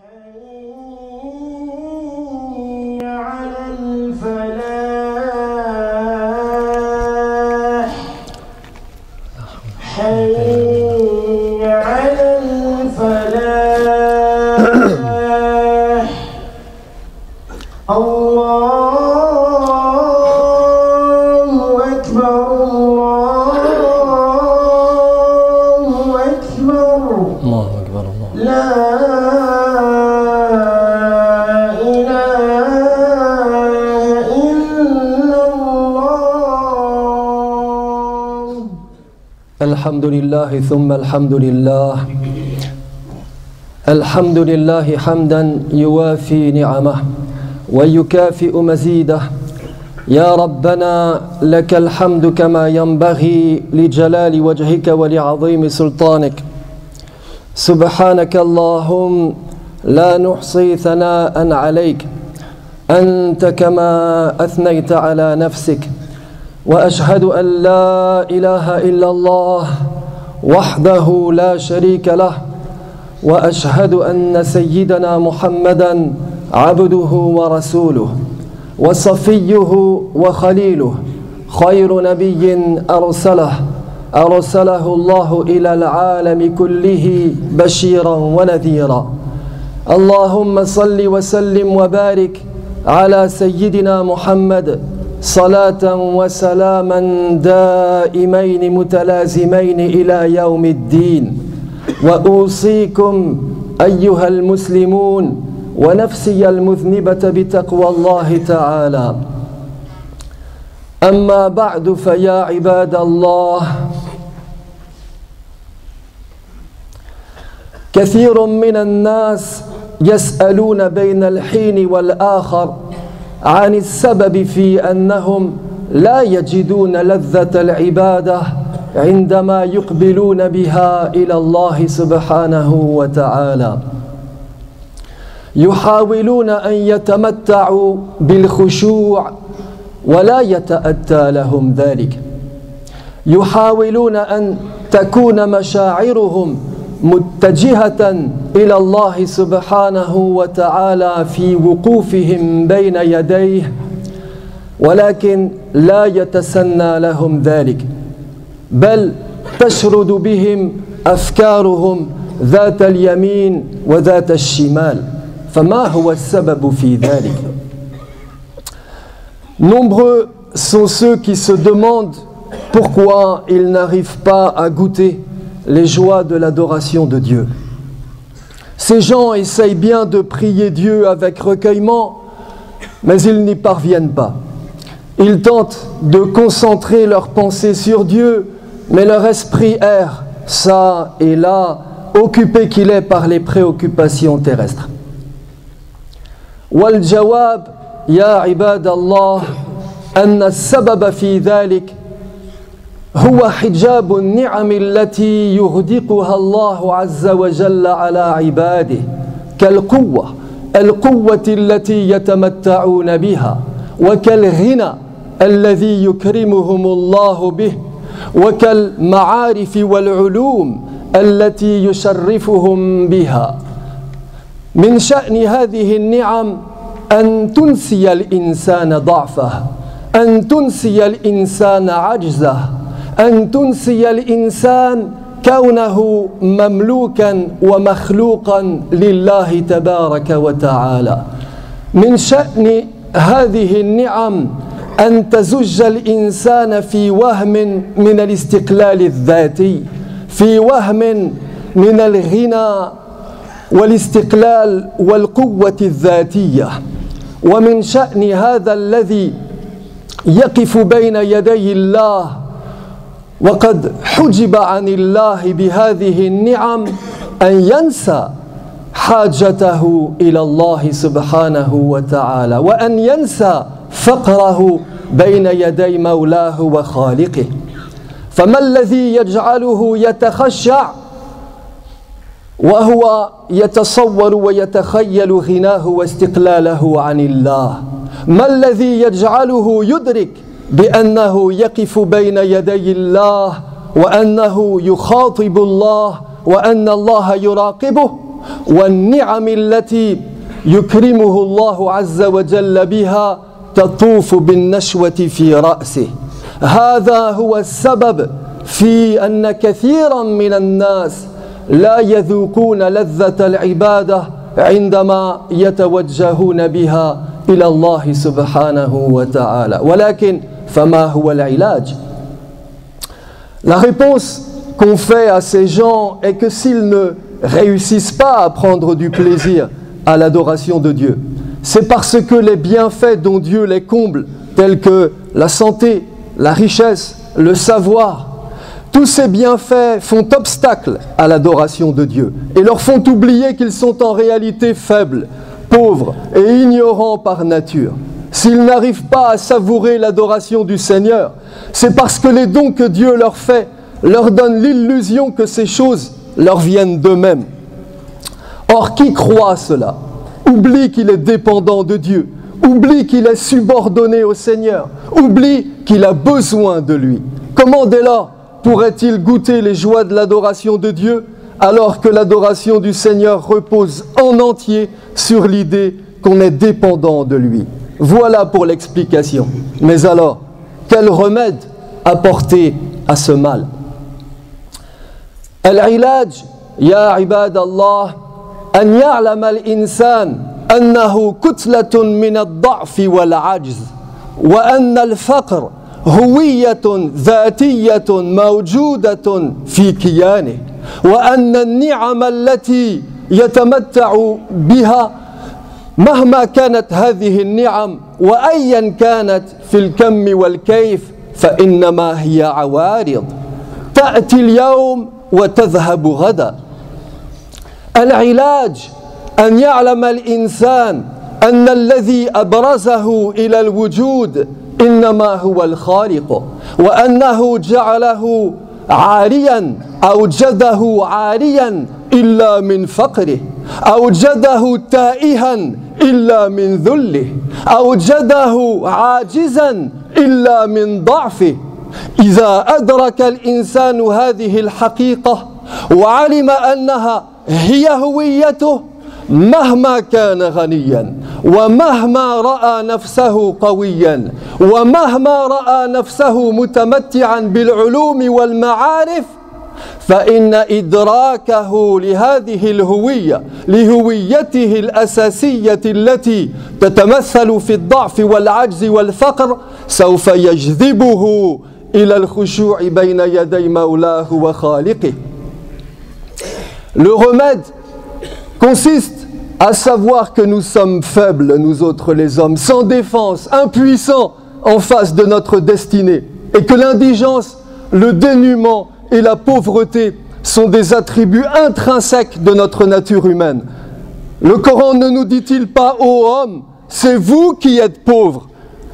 حي على الفلاح حي على الفلاح الله أكبر الله أكبر الله أكبر الله لا إله إلا الله. الحمد لله ثم الحمد لله الحمد لله حمدا يوافي نعمه ويكافئ مزيده. يا ربنا لك الحمد كما ينبغي لجلال وجهك ولعظيم سلطانك. سبحانك اللهم لا نحصي ثناء عليك أنت كما أثنيت على نفسك. وأشهد أن لا إله إلا الله وحده لا شريك له. وأشهد أن سيدنا محمدا عبده ورسوله وصفيه وخليله خير نبي أرسله الله إلى العالم كله بشيرا ونذيرا. اللهم صل وسلم وبارك على سيدنا محمد صلاة وسلاما دائمين متلازمين إلى يوم الدين. وأوصيكم أيها المسلمون ونفسي المذنبة بتقوى الله تعالى. أما بعد فيا عباد الله، كثير من الناس يسألون بين الحين والآخر عن السبب في أنهم لا يجدون لذة العبادة عندما يقبلون بها إلى الله سبحانه وتعالى. يحاولون أن يتمتعوا بالخشوع ولا يتأتى لهم ذلك. يحاولون أن تكون مشاعرهم متجهة إلى الله سبحانه وتعالى في وقوفهم بين يديه، ولكن لا يتسنى لهم ذلك، بل تشرد بهم أفكارهم ذات اليمين وذات الشمال. فما هو السبب في ذلك؟ Nombreux sont ceux qui se demandent pourquoi ils n'arrivent pas à goûter les joies de l'adoration de Dieu. Ces gens essayent bien de prier Dieu avec recueillement, mais ils n'y parviennent pas. Ils tentent de concentrer leurs pensées sur Dieu, mais leur esprit erre ça et là, occupé qu'il est par les préoccupations terrestres. والجواب يا عباد الله أن السبب في ذلك هو حجاب النعم التي يغدقها الله عز وجل على عباده، كالقوة التي يتمتعون بها، وكالغنى الذي يكرمهم الله به، وكالمعارف والعلوم التي يشرفهم بها. من شأن هذه النعم أن تنسي الإنسان ضعفه، أن تنسي الإنسان عجزه، أن تنسي الإنسان كونه مملوكا ومخلوقا لله تبارك وتعالى. من شأن هذه النعم أن تزج الإنسان في وهم من الاستقلال الذاتي، في وهم من الغنى والاستقلال والقوة الذاتية. ومن شأن هذا الذي يقف بين يدي الله وقد حجب عن الله بهذه النعم أن ينسى حاجته إلى الله سبحانه وتعالى، وأن ينسى فقره بين يدي مولاه وخالقه. فما الذي يجعله يتخشع وهو يتصور ويتخيل غناه واستقلاله عن الله؟ ما الذي يجعله يدرك بأنه يقف بين يدي الله وأنه يخاطب الله وأن الله يراقبه؟ والنعم التي يكرمه الله عز وجل بها تطوف بالنشوة في رأسه. هذا هو السبب في أن كثيرا من الناس لا يذوقون لذة العبادة عندما يتوجهون بها إلى الله سبحانه وتعالى. ولكن فما هو العلاج؟ La réponse qu'on fait à ces gens est que s'ils ne réussissent pas à prendre du plaisir à l'adoration de Dieu, c'est parce que les bienfaits dont Dieu les comble, tels que la santé, la richesse, le savoir, tous ces bienfaits font obstacle à l'adoration de Dieu et leur font oublier qu'ils sont en réalité faibles, pauvres et ignorants par nature. S'ils n'arrivent pas à savourer l'adoration du Seigneur, c'est parce que les dons que Dieu leur fait leur donnent l'illusion que ces choses leur viennent d'eux-mêmes. Or, qui croit cela oublie qu'il est dépendant de Dieu, oublie qu'il est subordonné au Seigneur, oublie qu'il a besoin de lui. Comment dès lors pourrait-il goûter les joies de l'adoration de Dieu alors que l'adoration du Seigneur repose en entier sur l'idée qu'on est dépendant de lui? Voilà pour l'explication. Mais alors, quel remède apporter à ce mal? Al-ilaj, ya ibadallah, أن يعلم الإنسان أنه كتلة من الضعف والعجز وأن الفقر هوية ذاتية موجودة في كيانه وأن النعم التي يتمتع بها مهما كانت هذه النعم وأيا كانت في الكم والكيف فإنما هي عوارض تأتي اليوم وتذهب غدا. العلاج أن يعلم الإنسان أن الذي أبرزه إلى الوجود إنما هو الخالق وأنه جعله عاريا أوجده عاريا إلا من فقره أوجده تائها إلا من ذله أوجده عاجزا إلا من ضعفه. إذا أدرك الإنسان هذه الحقيقة وعلم أنها هي هويته مهما كان غنيا ومهما رأى نفسه قويا ومهما رأى نفسه متمتعا بالعلوم والمعارف فإن إدراكه لهذه الهوية لهويته الأساسية التي تتمثل في الضعف والعجز والفقر سوف يجذبه إلى الخشوع بين يدي مولاه وخالقه. Le remède consiste à savoir que nous sommes faibles, nous autres les hommes, sans défense, impuissants en face de notre destinée, et que l'indigence, le dénuement et la pauvreté sont des attributs intrinsèques de notre nature humaine. Le Coran ne nous dit-il pas, ô homme, c'est vous qui êtes pauvres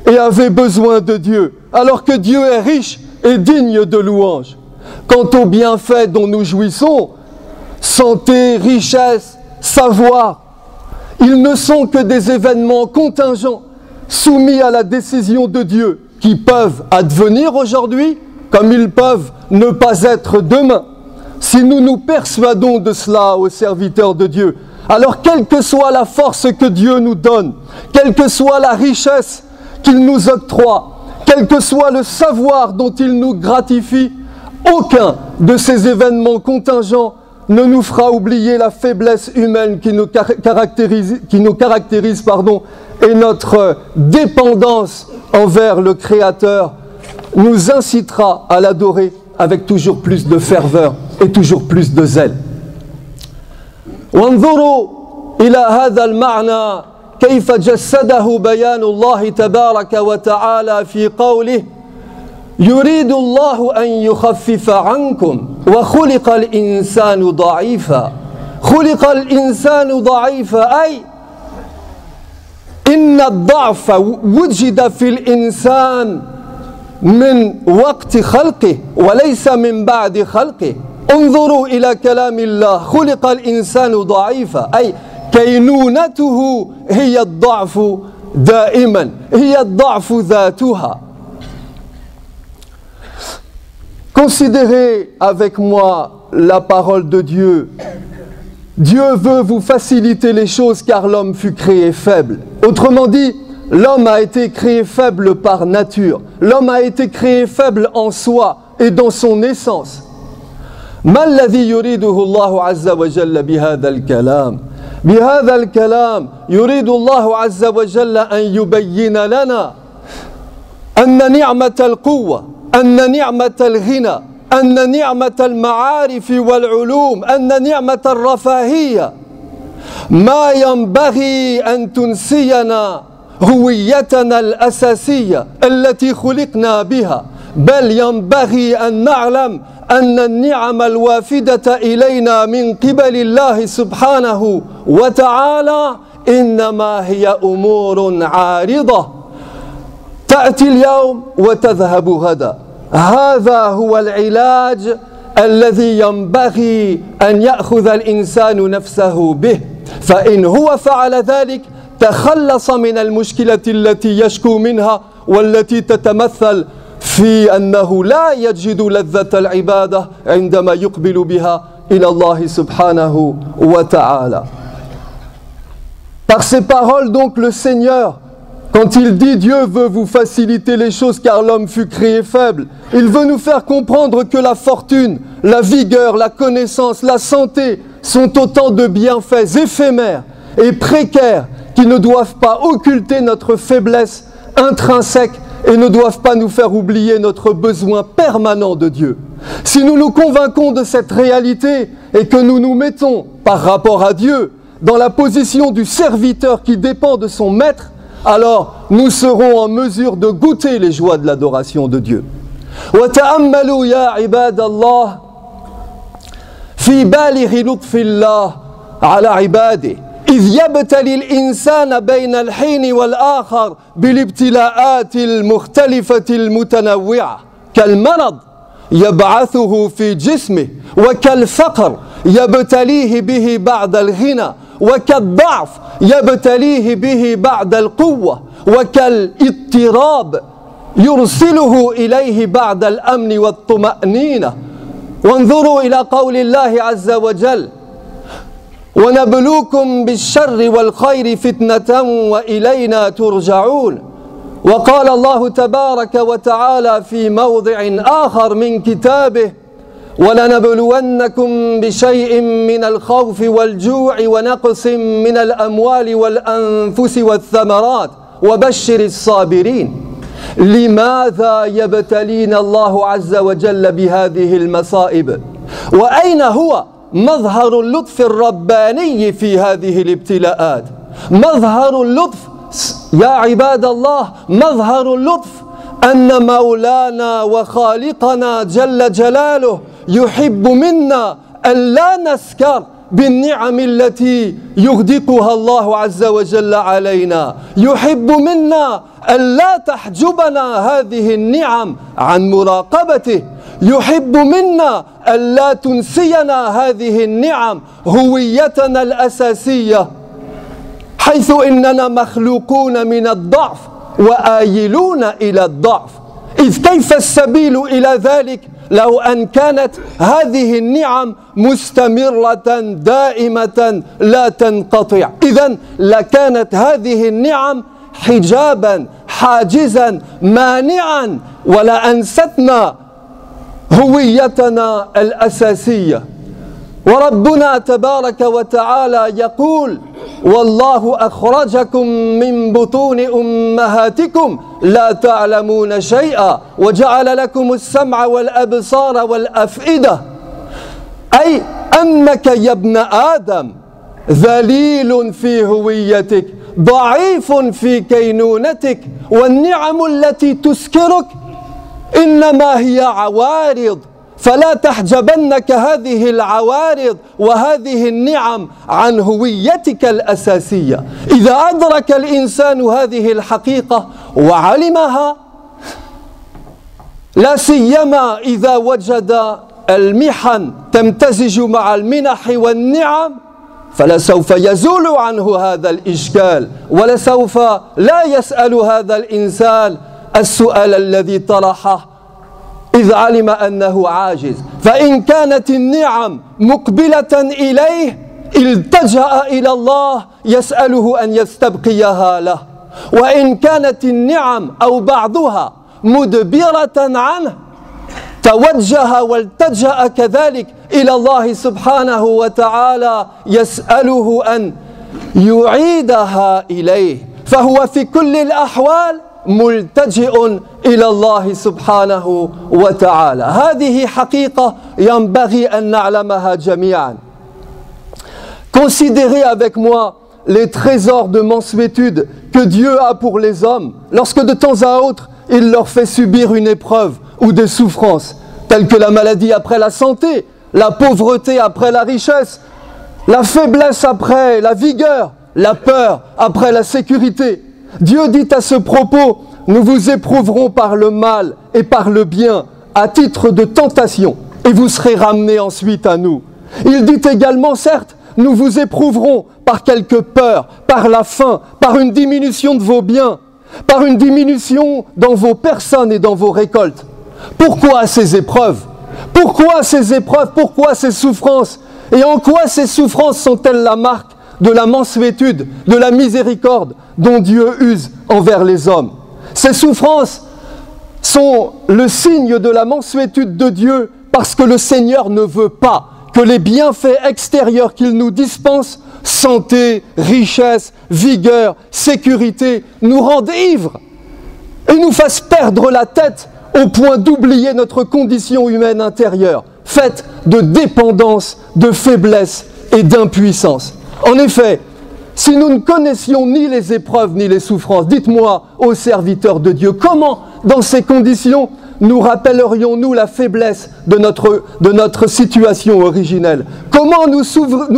et avez besoin de Dieu, alors que Dieu est riche et digne de louange. Quant aux bienfaits dont nous jouissons, santé, richesse, savoir, ils ne sont que des événements contingents soumis à la décision de Dieu qui peuvent advenir aujourd'hui comme ils peuvent ne pas être demain. Si nous nous persuadons de cela aux serviteurs de Dieu, alors quelle que soit la force que Dieu nous donne, quelle que soit la richesse qu'il nous octroie, quel que soit le savoir dont il nous gratifie, aucun de ces événements contingents ne nous fera oublier la faiblesse humaine qui nous caractérise, et notre dépendance envers le Créateur nous incitera à l'adorer avec toujours plus de ferveur et toujours plus de zèle. وانظروا إلى هذا المعنى كيف جسده بيان الله تبارك وتعالى في قوله يريد الله أن يخفف عنكم وخلق الإنسان ضعيفا. خلق الإنسان ضعيفا أي إن الضعف وجد في الإنسان من وقت خلقه وليس من بعد خلقه. انظروا إلى كلام الله خلق الإنسان ضعيفا أي كينونته هي الضعف دائما هي الضعف ذاتها. Considérez avec moi la parole de Dieu Dieu veut vous faciliter les choses car l'homme fut créé faible. Autrement dit, l'homme a été créé faible par nature. L'homme a été créé faible en soi et dans son essence. ما الذي يريده الله عز وجل بهذا الكلام؟ بهذا الكلام يريد الله عز وجل أن يبين لنا أن نعمة القوة، أن نعمة الغنى، أن نعمة المعارف والعلوم، أن نعمة الرفاهية ما ينبغي أن تنسينا هويتنا الأساسية التي خلقنا بها، بل ينبغي أن نعلم أن النعم الوافدة إلينا من قبل الله سبحانه وتعالى إنما هي أمور عارضة تأتي اليوم وتذهب غدا. هذا هو العلاج الذي ينبغي أن يأخذ الإنسان نفسه به، فإن هو فعل ذلك تخلص من المشكلة التي يشكو منها والتي تتمثل في أنه لا يجد لذة العبادة عندما يقبل بها إلى الله سبحانه وتعالى. Par ces paroles donc le Seigneur, quand il dit Dieu veut vous faciliter les choses car l'homme fut créé faible, il veut nous faire comprendre que la fortune, la vigueur, la connaissance, la santé sont autant de bienfaits éphémères et précaires qui ne doivent pas occulter notre faiblesse intrinsèque et ne doivent pas nous faire oublier notre besoin permanent de Dieu. Si nous nous convainquons de cette réalité et que nous nous mettons par rapport à Dieu dans la position du serviteur qui dépend de son maître, alors nous serons en mesure de goûter les joies de l'adoration de Dieu. وتأملوا يا عباد الله في بالغ لطف الله على عباده إذ يبتلي الإنسان بين الحين والآخر بالابتلاءات المختلفة المتنوعة كالمرض يبعثه في جسمه وكالفقر يبتليه به بعد الغنى وكالضعف يبتليه به بعد القوة وكالاضطراب يرسله إليه بعد الأمن والطمأنينة. وانظروا إلى قول الله عز وجل ونبلوكم بالشر والخير فتنة وإلينا ترجعون. وقال الله تبارك وتعالى في موضع آخر من كتابه ولنبلونكم بشيء من الخوف والجوع ونقص من الأموال والأنفس والثمرات وبشر الصابرين. لماذا يبتلينا الله عز وجل بهذه المصائب؟ وأين هو مظهر اللطف الرباني في هذه الابتلاءات؟ مظهر اللطف يا عباد الله، مظهر اللطف أن مولانا وخالقنا جل جلاله يحب منا أن لا نسكر بالنعم التي يغدقها الله عز وجل علينا، يحب منا أن لا تحجبنا هذه النعم عن مراقبته، يحب منا أن لا تنسينا هذه النعم هويتنا الأساسية، حيث إننا مخلوقون من الضعف وآيلون إلى الضعف. إذ كيف السبيل إلى ذلك لو أن كانت هذه النعم مستمرة دائمة لا تنقطع؟ إذن لكانت هذه النعم حجابا حاجزا مانعا ولأنستنا هويتنا الأساسية. وربنا تبارك وتعالى يقول والله أخرجكم من بطون أمهاتكم لا تعلمون شيئا وجعل لكم السمع والأبصار والأفئدة، أي أنك يا ابن آدم ذليل في هويتك، ضعيف في كينونتك، والنعم التي تسكرك إنما هي عوارض، فلا تحجبنك هذه العوارض وهذه النعم عن هويتك الأساسية. إذا أدرك الإنسان هذه الحقيقة وعلمها، لا سيما إذا وجد المحن تمتزج مع المنح والنعم، فلسوف يزول عنه هذا الإشكال، ولسوف لا يسأل هذا الإنسان السؤال الذي طرحه إذ علم أنه عاجز. فإن كانت النعم مقبلة إليه التجأ إلى الله يسأله أن يستبقيها له وإن كانت النعم أو بعضها مدبرة عنه توجه والتجأ كذلك إلى الله سبحانه وتعالى يسأله أن يعيدها إليه، فهو في كل الأحوال ملتجئ إلى الله سبحانه وتعالى. هذه حقيقة ينبغي أن نعلمها جميعا. Considérez avec moi les trésors de mansuétude que Dieu a pour les hommes lorsque de temps à autre il leur fait subir une épreuve ou des souffrances telles que la maladie après la santé, la pauvreté après la richesse, la faiblesse après la vigueur, la peur après la sécurité. Dieu dit à ce propos, nous vous éprouverons par le mal et par le bien à titre de tentation et vous serez ramenés ensuite à nous. Il dit également, certes, nous vous éprouverons par quelques peurs, par la faim, par une diminution de vos biens, par une diminution dans vos personnes et dans vos récoltes. Pourquoi ces épreuves? Pourquoi ces épreuves? Pourquoi ces souffrances? Et en quoi ces souffrances sont-elles la marque de la mansuétude, de la miséricorde dont Dieu use envers les hommes? Ces souffrances sont le signe de la mansuétude de Dieu parce que le Seigneur ne veut pas que les bienfaits extérieurs qu'il nous dispense, santé, richesse, vigueur, sécurité, nous rendent ivres et nous fassent perdre la tête au point d'oublier notre condition humaine intérieure, faite de dépendance, de faiblesse et d'impuissance. En effet, si nous ne connaissions ni les épreuves ni les souffrances, dites-moi, ô serviteurs de Dieu, comment, dans ces conditions, nous rappellerions-nous la faiblesse de notre situation originelle? Comment nous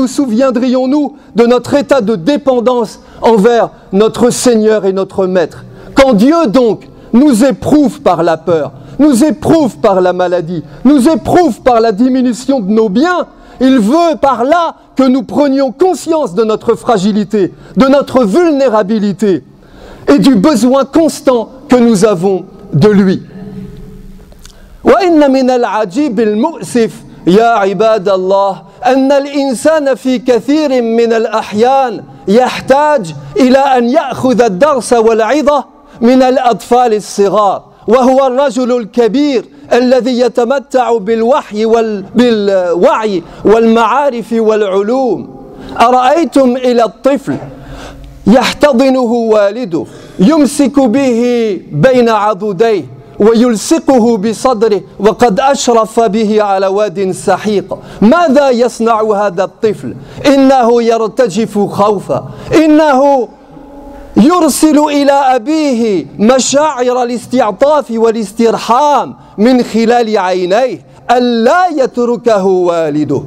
souviendrions-nous de notre état de dépendance envers notre Seigneur et notre Maître? Quand Dieu donc nous éprouve par la peur, nous éprouve par la maladie, nous éprouve par la diminution de nos biens, il veut par là que nous prenions conscience de notre fragilité, de notre vulnérabilité et du besoin constant que nous avons de lui. وإن من العجيب المؤسف يا عباد الله أن الإنسان في كثير من الأحيان يحتاج إلى أن يأخذ الدرس والعظة من الأطفال الصغار وهو الرجل الكبير الذي يتمتع بالوعي والمعارف والعلوم. أرأيتم إلى الطفل يحتضنه والده يمسك به بين عضديه ويلصقه بصدره وقد أشرف به على واد سحيق، ماذا يصنع هذا الطفل؟ إنه يرتجف خوفا، إنه يرسل إلى أبيه مشاعر الاستعطاف والاسترحام من خلال عينيه ألا يتركه والده،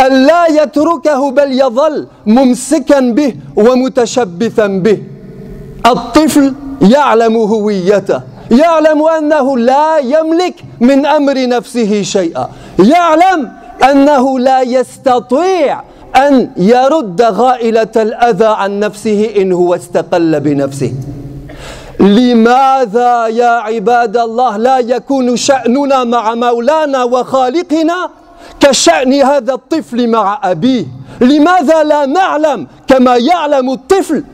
ألا يتركه بل يظل ممسكا به ومتشبثا به. الطفل يعلم هويته، يعلم أنه لا يملك من أمر نفسه شيئا، يعلم أنه لا يستطيع أن يرد غائلة الأذى عن نفسه إن هو استقل بنفسه. لماذا يا عباد الله لا يكون شأننا مع مولانا وخالقنا كشأن هذا الطفل مع أبيه؟ لماذا لا نعلم كما يعلم الطفل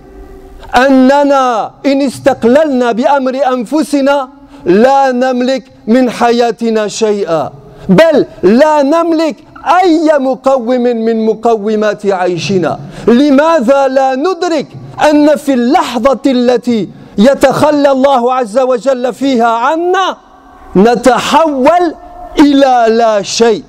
أننا إن استقللنا بأمر أنفسنا لا نملك من حياتنا شيئا، بل لا نملك أي مقوم من مقومات عيشنا؟ لماذا لا ندرك أن في اللحظة التي يتخلى الله عز وجل فيها عنا نتحول إلى لا شيء؟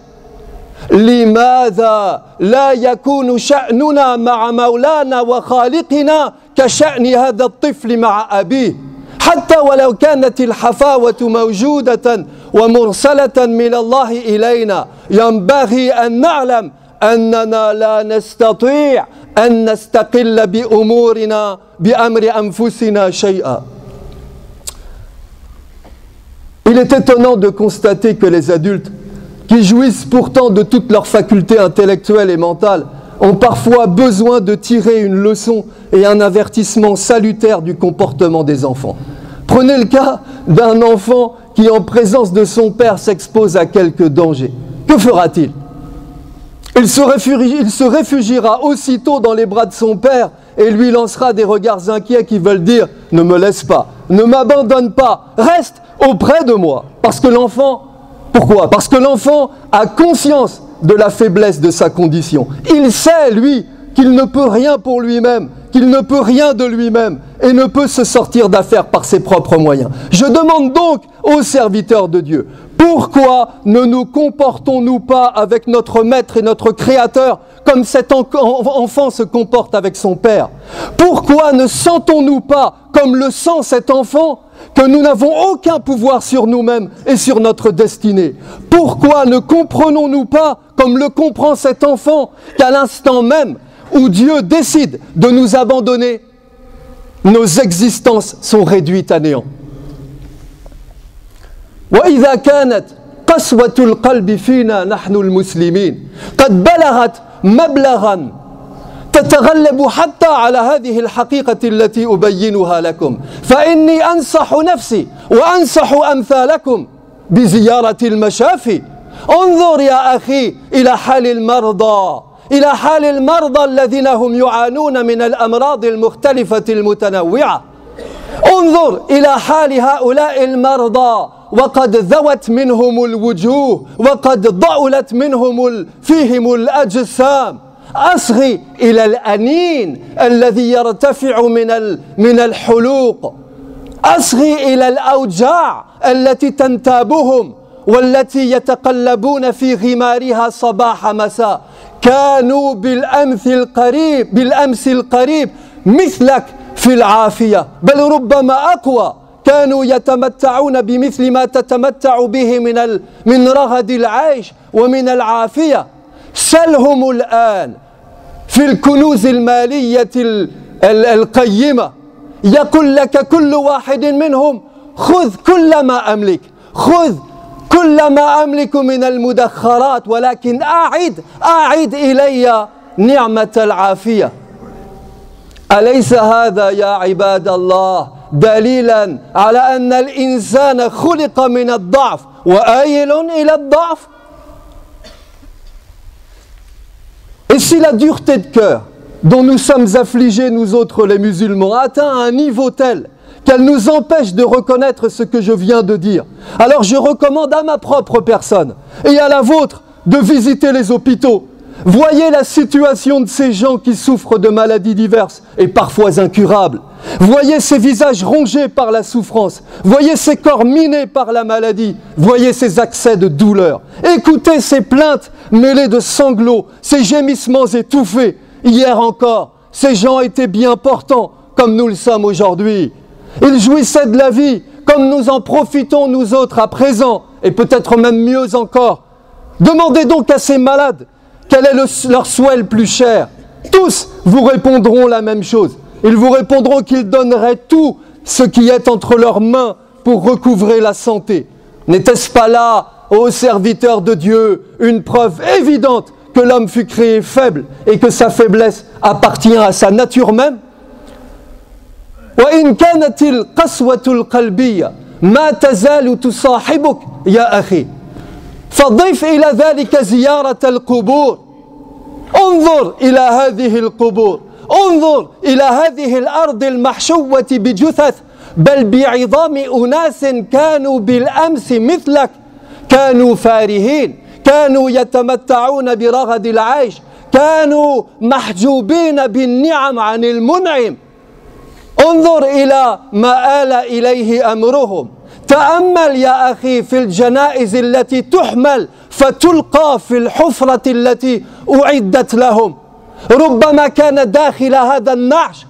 لماذا لا يكون شأننا مع مولانا وخالقنا كشأن هذا الطفل مع أبيه؟ حتى ولو كانت الحفاوة موجودة ومرسلة من الله إلينا ينبغي أن نعلم أننا لا نستطيع أن نستقل بأمورنا بأمر أنفسنا شيئا. Il est étonnant de constater que les adultes, qui jouissent pourtant de toutes leurs facultés intellectuelles et mentales, ont parfois besoin de tirer une leçon et un avertissement salutaire du comportement des enfants. Prenez le cas d'un enfant qui, en présence de son père, s'expose à quelques dangers. Que fera-t-il? Il se réfugiera aussitôt dans les bras de son père et lui lancera des regards inquiets qui veulent dire « Ne me laisse pas, ne m'abandonne pas, reste auprès de moi ». Parce que l'enfant, pourquoi? Parce que l'enfant a conscience de la faiblesse de sa condition. Il sait, lui, qu'il ne peut rien pour lui-même, qu'il ne peut rien de lui-même et ne peut se sortir d'affaire par ses propres moyens. Je demande donc aux serviteurs de Dieu, pourquoi ne nous comportons-nous pas avec notre Maître et notre Créateur comme cet enfant se comporte avec son Père? Pourquoi ne sentons-nous pas, comme le sent cet enfant, que nous n'avons aucun pouvoir sur nous-mêmes et sur notre destinée? Pourquoi ne comprenons-nous pas, comme le comprend cet enfant, qu'à l'instant même où Dieu décide de nous abandonner, nos existences sont réduites à néant? وإذا كانت قسوة القلب فينا نحن المسلمين قد بلغت مبلغا تتغلب حتى على هذه الحقيقة التي أبينها لكم، فإني أنصح نفسي وأنصح أمثالكم بزيارة المشافي. انظر يا أخي إلى حال المرضى، إلى حال المرضى الذين هم يعانون من الأمراض المختلفة المتنوعة. انظر إلى حال هؤلاء المرضى وقد ذوت منهم الوجوه وقد ضألت فيهم الأجسام. أصغي إلى الأنين الذي يرتفع من الحلوق، أصغي إلى الأوجاع التي تنتابهم والتي يتقلبون في غمارها صباح مساء. كانوا بالأمس القريب مثلك في العافية، بل ربما أقوى. كانوا يتمتعون بمثل ما تتمتع به من رغد العيش ومن العافية. سلهم الآن في الكنوز المالية القيمة، يقول لك كل واحد منهم خذ كل ما أملك، خذ كل ما أملك من المدخرات، ولكن أعد إلي نعمة العافية. أليس هذا يا عباد الله دليلا على أن الإنسان خلق من الضعف وآيل إلى الضعف؟ Et si la dureté de cœur dont nous sommes affligés, nous autres les musulmans, atteint un niveau tel qu'elle nous empêche de reconnaître ce que je viens de dire, alors je recommande à ma propre personne et à la vôtre de visiter les hôpitaux. Voyez la situation de ces gens qui souffrent de maladies diverses et parfois incurables. Voyez ces visages rongés par la souffrance. Voyez ces corps minés par la maladie. Voyez ces accès de douleur. Écoutez ces plaintes mêlées de sanglots, ces gémissements étouffés. Hier encore, ces gens étaient bien portants comme nous le sommes aujourd'hui. Ils jouissaient de la vie comme nous en profitons nous autres à présent, et peut-être même mieux encore. Demandez donc à ces malades quel est leur souhait le plus cher. Tous vous répondront la même chose. Ils vous répondront qu'ils donneraient tout ce qui est entre leurs mains pour recouvrer la santé. N'était-ce pas là, ô serviteurs de Dieu, une preuve évidente que l'homme fut créé faible et que sa faiblesse appartient à sa nature même? وإن كانت القسوة القلبية ما تزال تصاحبك يا أخي، فضف إلى ذلك زيارة القبور. انظر إلى هذه القبور، انظر إلى هذه الأرض المحشوة بجثث، بل بعظام أناس كانوا بالأمس مثلك، كانوا فارهين، كانوا يتمتعون برغد العيش، كانوا محجوبين بالنعم عن المنعم. انظر إلى ما آل إليه أمرهم. تأمل يا أخي في الجنائز التي تحمل فتلقى في الحفرة التي أعدت لهم. ربما كان داخل هذا النعش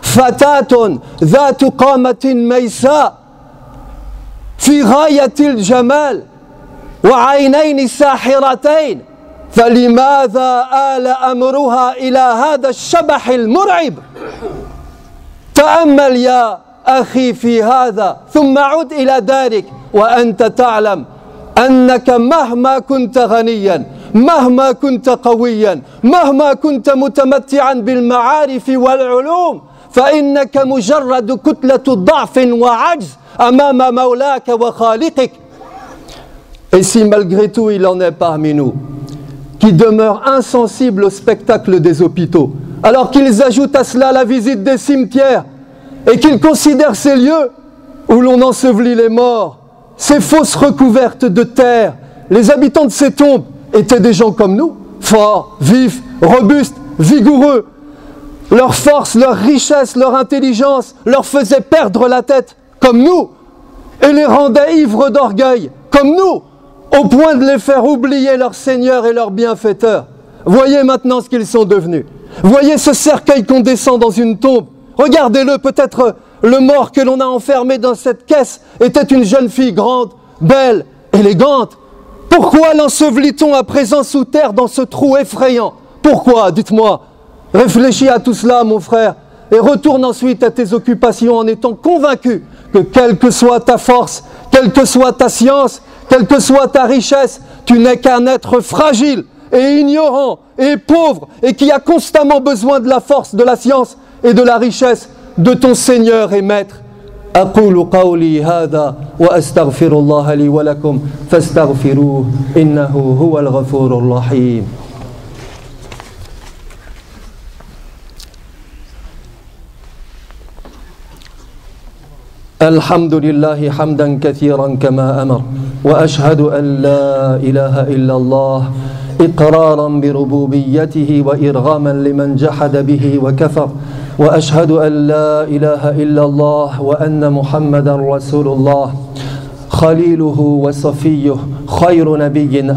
فتاة ذات قامة ميساء في غاية الجمال وعينين ساحرتين، فلماذا آل أمرها إلى هذا الشبح المرعب؟ تأمل يا أخي في هذا، ثم عد إلى دارك وأنت تعلم أنك مهما كنت غنيا، مهما كنت قويا، مهما كنت متمتعا بالمعارف والعلوم، فإنك مجرد كتلة ضعف وعجز أمام مولاك وخالقك. Et si malgré tout il en est parmi nous qui demeurent insensibles au spectacle des hôpitaux, alors qu'ils ajoutent à cela la visite des cimetières et qu'ils considèrent ces lieux où l'on ensevelit les morts, ces fosses recouvertes de terre. Les habitants de ces tombes étaient des gens comme nous, forts, vifs, robustes, vigoureux. Leur force, leur richesse, leur intelligence leur faisaient perdre la tête, comme nous, et les rendaient ivres d'orgueil, comme nous, au point de les faire oublier leur Seigneur et leur bienfaiteur. Voyez maintenant ce qu'ils sont devenus. Voyez ce cercueil qu'on descend dans une tombe. Regardez-le, peut-être le mort que l'on a enfermé dans cette caisse était une jeune fille grande, belle, élégante. Pourquoi l'ensevelit-on à présent sous terre dans ce trou effrayant? Pourquoi? Dites-moi. Réfléchis à tout cela, mon frère, et retourne ensuite à tes occupations en étant convaincu que quelle que soit ta force, quelle que soit ta science, quelle que soit ta richesse, tu n'es qu'un être fragile et ignorant et pauvre et qui a constamment besoin de la force, de la science et de la richesse de ton Seigneur et Maître. أقول قولي هذا وأستغفر الله لي ولكم فاستغفروه إنه هو الغفور الرحيم. الحمد لله حمدا كثيرا كما أمر وأشهد أن لا إله إلا الله إقرارا بربوبيته وإرغاما لمن جحد به وكفر وأشهد أن لا إله إلا الله وأن محمدا رسول الله خليله وصفيه خير نبي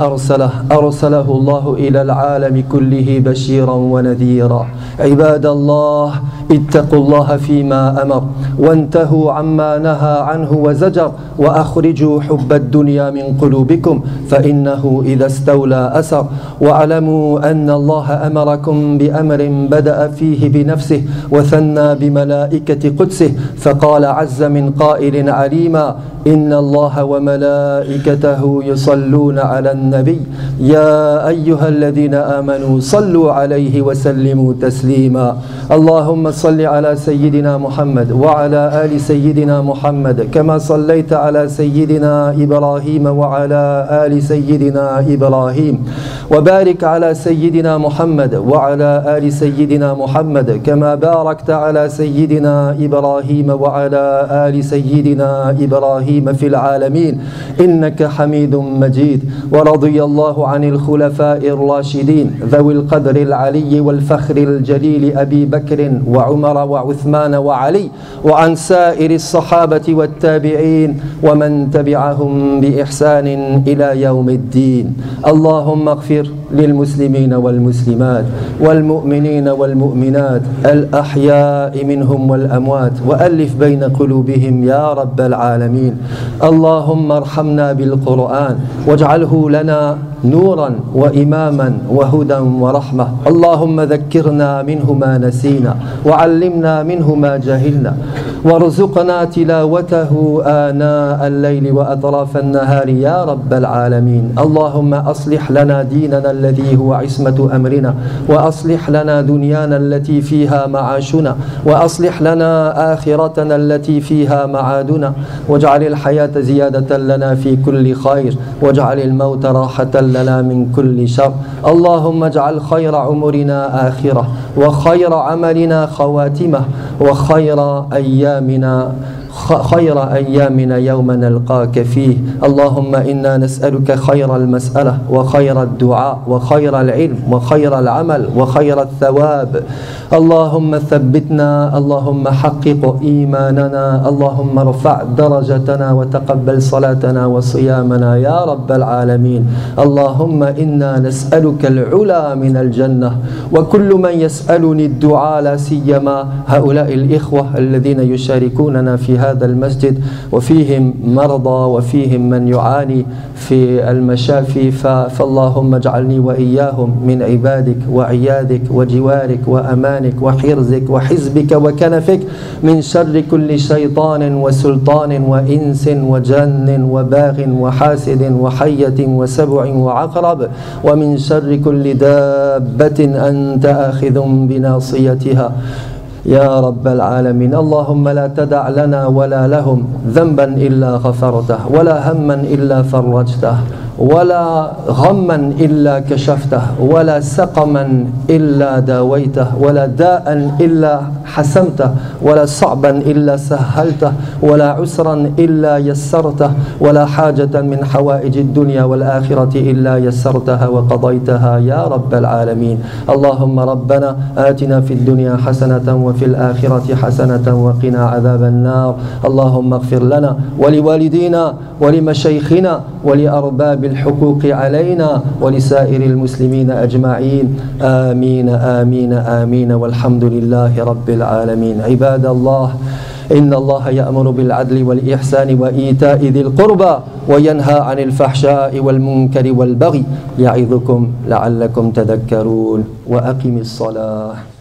أرسله الله إلى العالم كله بشيرا ونذيرا. عباد الله اتقوا الله فيما أمر وانتهوا عما نهى عنه وزجر وأخرجوا حب الدنيا من قلوبكم فإنه إذا استولى أسر. واعلموا أن الله أمركم بأمر بدأ فيه بنفسه وثنى بملائكة قدسه فقال عز من قائل عليما إن الله وملائكته يصلون على النبي يا أيها الذين آمنوا صلوا عليه وسلموا تسليما. اللهم صل على سيدنا محمد وعلى آل سيدنا محمد كما صليت على سيدنا إبراهيم وعلى آل سيدنا إبراهيم وبارك على سيدنا محمد وعلى آل سيدنا محمد كما باركت على سيدنا إبراهيم وعلى آل سيدنا إبراهيم في العالمين إنك حميد مجيد. ورضي الله عن الخلفاء الراشدين ذوي القدر العلي والفخر الجليل أبي بكر وعمر وعثمان وعلي وعن سائر الصحابة والتابعين ومن تبعهم بإحسان إلى يوم الدين. اللهم اغفر للمسلمين والمسلمات والمؤمنين والمؤمنات الأحياء منهم والأموات وألف بين قلوبهم يا رب العالمين. اللهم ارحمنا بالقرآن واجعله لنا نورا وإماما وهدى ورحمة. اللهم ذكرنا منه ما نسينا وعلمنا منه ما جهلنا وارزقنا تلاوته آناء الليل وأطراف النهار يا رب العالمين. اللهم أصلح لنا ديننا الذي هو عصمة أمرنا وأصلح لنا دنيانا التي فيها معاشنا وأصلح لنا آخرتنا التي فيها معادنا واجعل الحياة زيادة لنا في كل خير واجعل الموت راحة لنا من كل شر. اللهم اجعل خير عمرنا آخرة وخير عملنا خواتمة وخير أيامنا يوم نلقاك فيه. اللهم إنا نسألك خير المسألة وخير الدعاء وخير العلم وخير العمل وخير الثواب. اللهم ثبتنا، اللهم حقق إيماننا، اللهم ارفع درجتنا وتقبل صلاتنا وصيامنا يا رب العالمين. اللهم إنا نسألك العلا من الجنة وكل من يسألني الدعاء لا سيما هؤلاء الإخوة الذين يشاركوننا في هذا المسجد وفيهم مرضى وفيهم من يعاني في المشافي فاللهم اجعلني وإياهم من عبادك وعيادك وجوارك وأمانك وحرزك وحزبك وكنفك من شر كل شيطان وسلطان وإنس وجن وباغ وحاسد وحية وسبع وعقرب ومن شر كل دابة أنت آخذ بناصيتها يا رب العالمين. اللهم لا تدع لنا ولا لهم ذنبا إلا غفرته ولا هما إلا فرجته ولا غما إلا كشفته ولا سقما إلا داويته ولا داء إلا حسمته ولا صعبا إلا سهلته ولا عسرا إلا يسرته ولا حاجة من حوائج الدنيا والآخرة إلا يسرتها وقضيتها يا رب العالمين. اللهم ربنا آتنا في الدنيا حسنة وفي الآخرة حسنة وقنا عذاب النار. اللهم اغفر لنا ولوالدينا ولمشايخنا ولأرباب الحقوق علينا ولسائر المسلمين أجمعين. آمين آمين آمين والحمد لله رب العالمين. عباد الله، إن الله يأمر بالعدل والإحسان وإيتاء ذي القربى وينهى عن الفحشاء والمنكر والبغي يعظكم لعلكم تذكرون. وأقم الصلاة.